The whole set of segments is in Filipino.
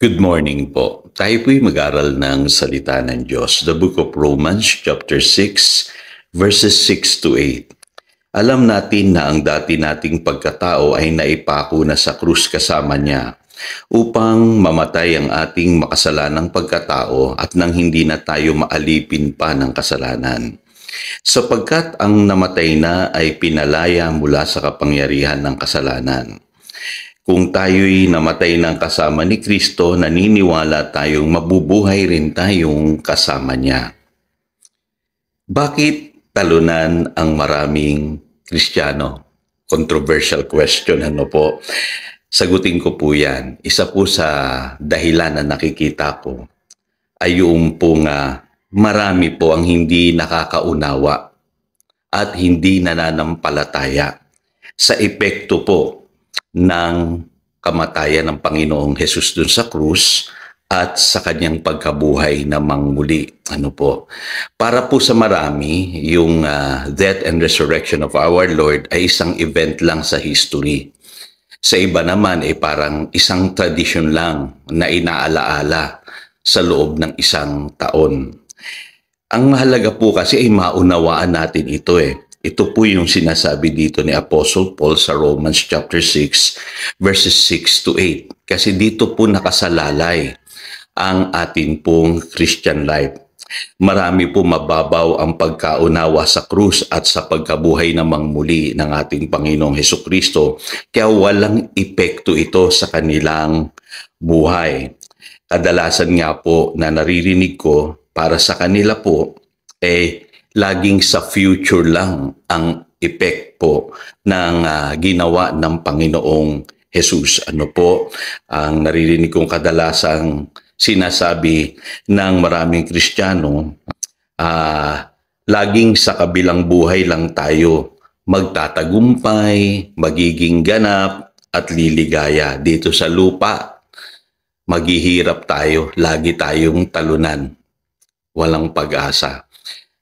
Good morning po. Tayo po'y mag-aral ng salita ng Diyos. The book of Romans, chapter 6, verses 6 to 8. Alam natin na ang dati nating pagkatao ay naipako na sa krus kasama niya upang mamatay ang ating makasalanang pagkatao at nang hindi na tayo maalipin pa ng kasalanan. Sapagkat ang namatay na ay pinalaya mula sa kapangyarihan ng kasalanan. Kung tayo'y namatay ng kasama ni Kristo, naniniwala tayong mabubuhay rin tayong kasama niya. Bakit talunan ang maraming Kristiyano? Controversial question, ano po? Sagutin ko po yan. Isa po sa dahilan na nakikita ko ay yung pong marami po ang hindi nakakaunawa at hindi nananampalataya sa epekto po ng kamatayan ng Panginoong Hesus dun sa krus at sa kanyang pagkabuhay na mangmuli. Ano po? Para po sa marami, yung death and resurrection of our Lord ay isang event lang sa history. Sa iba naman ay parang isang tradisyon lang na inaalaala sa loob ng isang taon. Ang mahalaga po kasi ay maunawaan natin ito Ito po yung sinasabi dito ni Apostle Paul sa Romans chapter 6 verses 6 to 8. Kasi dito po nakasalalay ang ating pong Christian life. Marami po mababaw ang pagkaunawa sa krus at sa pagkabuhay na mangmuli ng ating Panginoong Hesukristo. Kaya walang epekto ito sa kanilang buhay. Kadalasan nga po na naririnig ko para sa kanila po laging sa future lang ang effect po ng ginawa ng Panginoong Hesus. Ano po ang naririnig kong kadalasang sinasabi ng maraming Kristiyano, laging sa kabilang buhay lang tayo magtatagumpay, magiging ganap at liligaya. Dito sa lupa, maghihirap tayo, lagi tayong talunan. Walang pag-asa.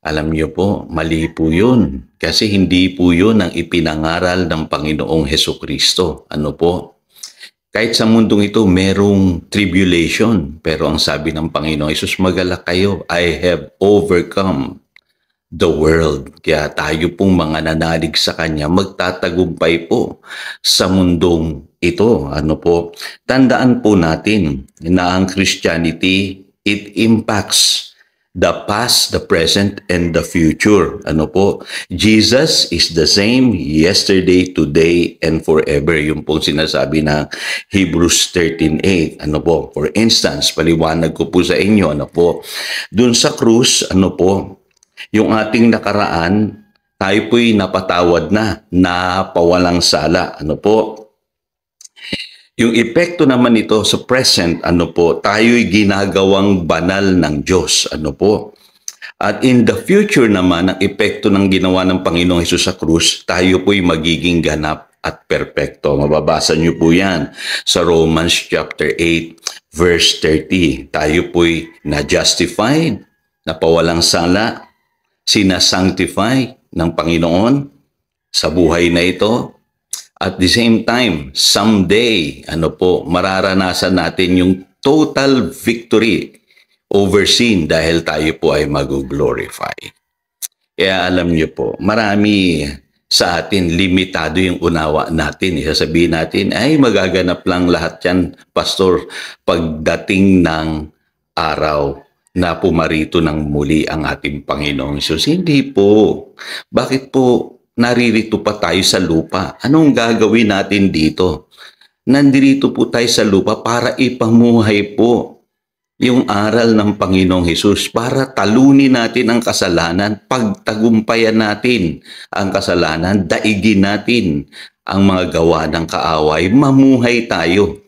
Alam niyo po, mali po yun. Kasi hindi po yun ang ipinangaral ng Panginoong Hesukristo. Ano po? Kahit sa mundong ito, merong tribulation. Pero ang sabi ng Panginoong Hesus, magalak kayo. I have overcome the world. Kaya tayo pong mga nanalig sa Kanya, magtatagumpay po sa mundong ito. Ano po? Tandaan po natin na ang Christianity, it impacts the past, the present, and the future. Ano po? Jesus is the same yesterday, today, and forever. Yung pong sinasabi na Hebrews 13:8. Ano po? For instance, paliwanag ko po sa inyo, ano po? Dun sa krus, ano po? Yung ating nakaraan, tayo po'y napatawad na, napawalang sala. Ano po? Yung epekto naman ito sa present, ano po, tayo'y ginagawang banal ng Diyos, ano po. At in the future naman, ang epekto ng ginawa ng Panginoong Hesus sa krus, tayo po'y magiging ganap at perpekto. Mababasa niyo po yan sa Romans chapter 8, verse 30. Tayo po'y na-justified, napawalang sala, sinasanctify ng Panginoon sa buhay na ito. At the same time, someday, ano po, mararanasan natin yung total victory over sin dahil tayo po ay mag-glorify. Kaya alam niyo po, marami sa atin, limitado yung unawa natin. Sasabihin natin, ay magaganap lang lahat yan, Pastor, pagdating ng araw na pumarito ng muli ang ating Panginoong Hesus. Hindi po. Bakit po naririto pa tayo sa lupa? Anong gagawin natin dito? Nandito po tayo sa lupa para ipamuhay po yung aral ng Panginoong Hesus, para talunin natin ang kasalanan, pagtagumpayan natin ang kasalanan, daigin natin ang mga gawa ng kaaway, mamuhay tayo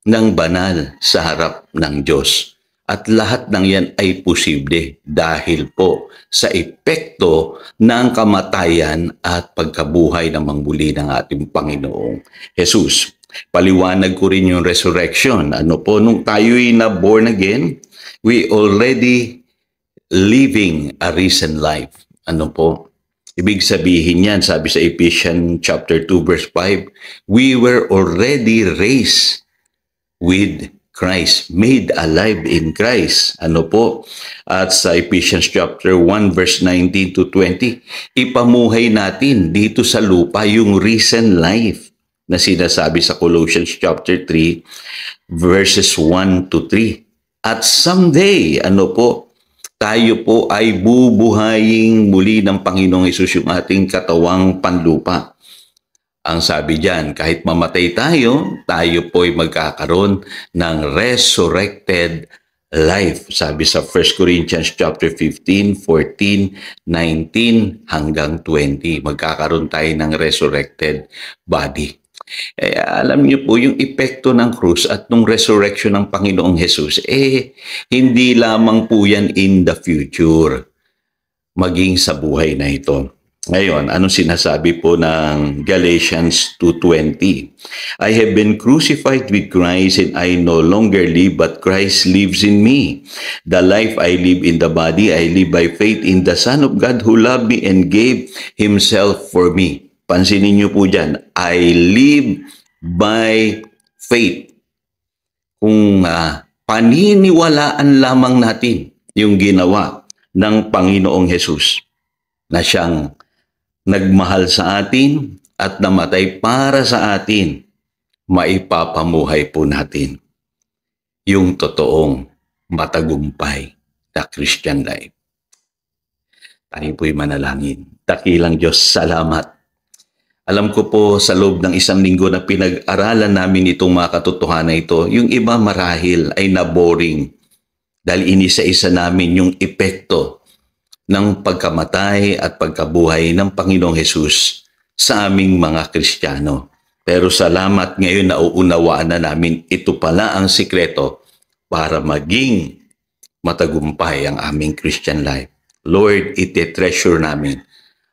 ng banal sa harap ng Diyos. At lahat ng yan ay posible dahil po sa epekto ng kamatayan at pagkabuhay na mangmuli ng ating Panginoong Hesus. Paliwanag ko rin yung resurrection. Ano po, nung tayo'y na born again, we already living a risen life. Ano po? Ibig sabihin yan, sabi sa Ephesians chapter 2 verse 5, we were already raised with Christ, made alive in Christ. Ano po? At sa Ephesians chapter 1 verse 19 to 20, ipamuhay natin dito sa lupa yung recent life na sinasabi sa Colossians chapter 3 verses 1 to 3. At someday, ano po, tayo po ay bubuhayin muli ng Panginoong Hesus yung ating katawang panlupa. Ang sabi diyan, kahit mamatay tayo, tayo po ay magkakaroon ng resurrected life. Sabi sa 1 Corinthians chapter 15, 14, 19 hanggang 20. Magkakaroon tayo ng resurrected body. Alam niyo po, yung epekto ng krus at nung resurrection ng Panginoong Hesus, hindi lamang po yan in the future, maging sa buhay na ito. Ngayon, anong sinasabi po ng Galatians 2:20? I have been crucified with Christ and I no longer live but Christ lives in me. The life I live in the body, I live by faith in the Son of God who loved me and gave Himself for me. Pansinin niyo po dyan, I live by faith. Kung paniniwalaan lamang natin yung ginawa ng Panginoong Hesus na siyang nagmahal sa atin at namatay para sa atin, maipapamuhay po natin yung totoong matagumpay na Christian life. Tayo po'y manalangin. Dakilang Diyos, salamat. Alam ko po sa loob ng isang linggo na pinag-aralan namin itong mga katotohanan ito, yung iba marahil ay naboring dahil inisa-isa namin yung epekto ng pagkamatay at pagkabuhay ng Panginoong Hesus sa aming mga Kristiyano. Pero salamat ngayon na uunawaan na namin ito pala ang sikreto para maging matagumpay ang aming Christian life. Lord, ite-treasure namin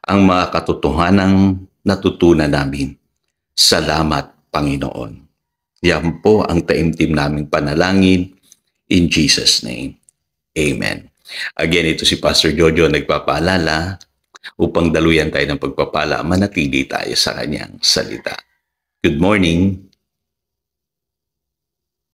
ang mga katotohanang natutunan namin. Salamat, Panginoon. Yan po ang taimtim naming panalangin in Jesus' name. Amen. Again, ito si Pastor Jojo nagpapaalala upang daluyan tayo ng pagpapala, manatili tayo sa kanyang salita. Good morning.